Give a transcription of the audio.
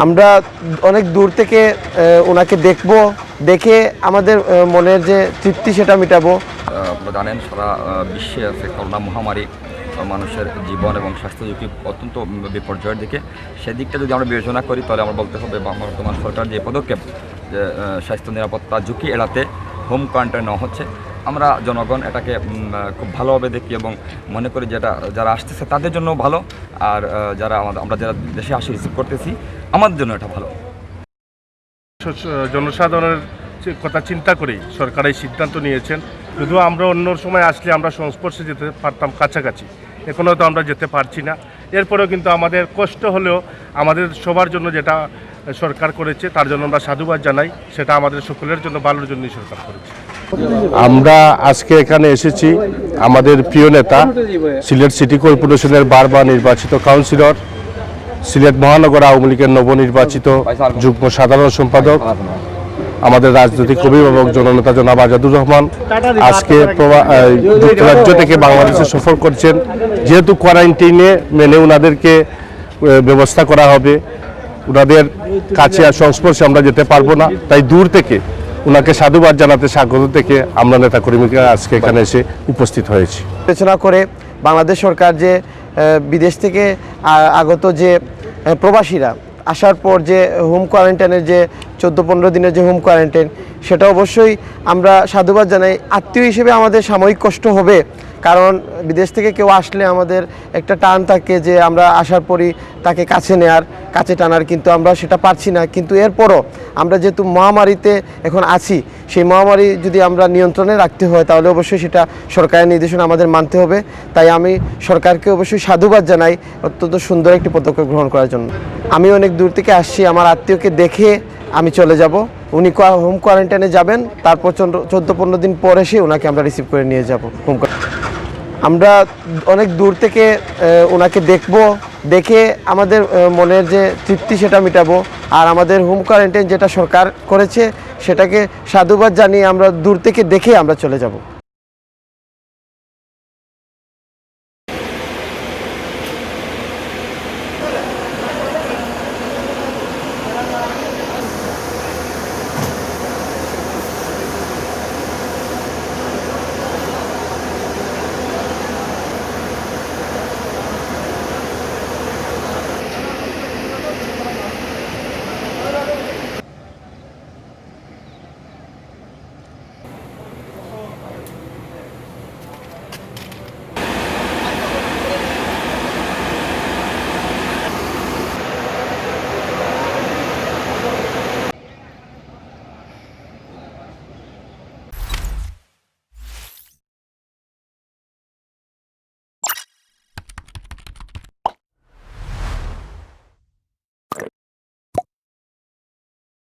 আমরা অনেক দূর থেকে ওনাকে দেখব, দেখে আমাদের মনের যে তৃপ্তি সেটা মেটাবো। আপনারা জানেন সারা বিশ্বে আছে করোনা মহামারী, মানুষের জীবন এবং স্বাস্থ্য ঝুঁকি অত্যন্ত বিপর্যয়ের দিকে। সেদিকটা যদি আমরা বিবেচনা করি তাহলে আমরা বলতে হবে বর্তমান সরকার যে পদক্ষেপ, যে স্বাস্থ্য নিরাপত্তা ঝুঁকি এড়াতে হোম কোয়ারেন্টাইন নেওয়া হচ্ছে, আমরা জনগণ এটাকে খুব ভালোভাবে দেখি এবং মনে করি যেটা যারা আসতেছে তাদের জন্য ভালো, আর আমরা যারা দেশে আসে রিসিভ করতেছি আমাদের জন্য এটা ভালো। জনসাধারণের কথা চিন্তা করেই সরকার এই সিদ্ধান্ত নিয়েছেন। যদিও আমরা অন্য সময় আসলে আমরা সংস্পর্শে যেতে পারতাম কাছাকাছি, এখনও তো আমরা যেতে পারছি না। এরপরেও কিন্তু আমাদের কষ্ট হলেও আমাদের সবার জন্য যেটা সরকার করেছে তার জন্য আমরা সাধুবাদ জানাই। সেটা আমাদের সকলের জন্য ভালোর জন্যই সরকার করেছে। আমরা আজকে এখানে এসেছি আমাদের প্রিয় নেতা, সিলেট সিটি কর্পোরেশনের বারবার নির্বাচিত কাউন্সিলর, সিলেট মহানগর আওয়ামী লীগের নবনির্বাচিত যুগ্ম সাধারণ সম্পাদক, আমাদের রাজনৈতিক অভিভাবক জননেতা জনাব আজাদুর রহমান আজকে যুক্তরাজ্য থেকে বাংলাদেশে সফর করছেন। যেহেতু কোয়ারেন্টাইনে মেনে ওনাদেরকে ব্যবস্থা করা হবে, ওনাদের কাছে আর সংস্পর্শে আমরা যেতে পারবো না, তাই দূর থেকে ওনাকে সাধুবাদ জানাতে স্বাগত থেকে আমরা নেতাকর্মীরা আজকে এখানে এসে উপস্থিত হয়েছি। বিবেচনা করে বাংলাদেশ সরকার যে বিদেশ থেকে আগত যে প্রবাসীরা আসার পর যে হোম কোয়ারেন্টাইনের যে 14-15 দিনের যে হোম কোয়ারেন্টাইন, সেটা অবশ্যই আমরা সাধুবাদ জানাই। আত্মীয় হিসেবে আমাদের সাময়িক কষ্ট হবে, কারণ বিদেশ থেকে কেউ আসলে আমাদের একটা টান থাকে যে আমরা আসার পরই তাকে কাছে টানার, কিন্তু আমরা সেটা পারছি না। কিন্তু এরপরও আমরা যেহেতু মহামারীতে এখন আছি, সেই মহামারী যদি আমরা নিয়ন্ত্রণে রাখতে হয় তাহলে অবশ্যই সেটা সরকারের নির্দেশনা আমাদের মানতে হবে। তাই আমি সরকারকে অবশ্যই সাধুবাদ জানাই অত্যন্ত সুন্দর একটি পদক্ষেপ গ্রহণ করার জন্য। আমি অনেক দূর থেকে আসছি, আমার আত্মীয়কে দেখে আমি চলে যাব। উনি হোম কোয়ারেন্টাইনে যাবেন, তারপর 14-15 দিন পর এসে ওনাকে আমরা রিসিভ করে নিয়ে যাব হোম। আমরা অনেক দূর থেকে ওনাকে দেখব, দেখে আমাদের মনের যে তৃপ্তি সেটা মেটাবো। আর আমাদের হোম কোয়ারেন্টাইন যেটা সরকার করেছে সেটাকে সাধুবাদ জানিয়ে আমরা দূর থেকে দেখে আমরা চলে যাব।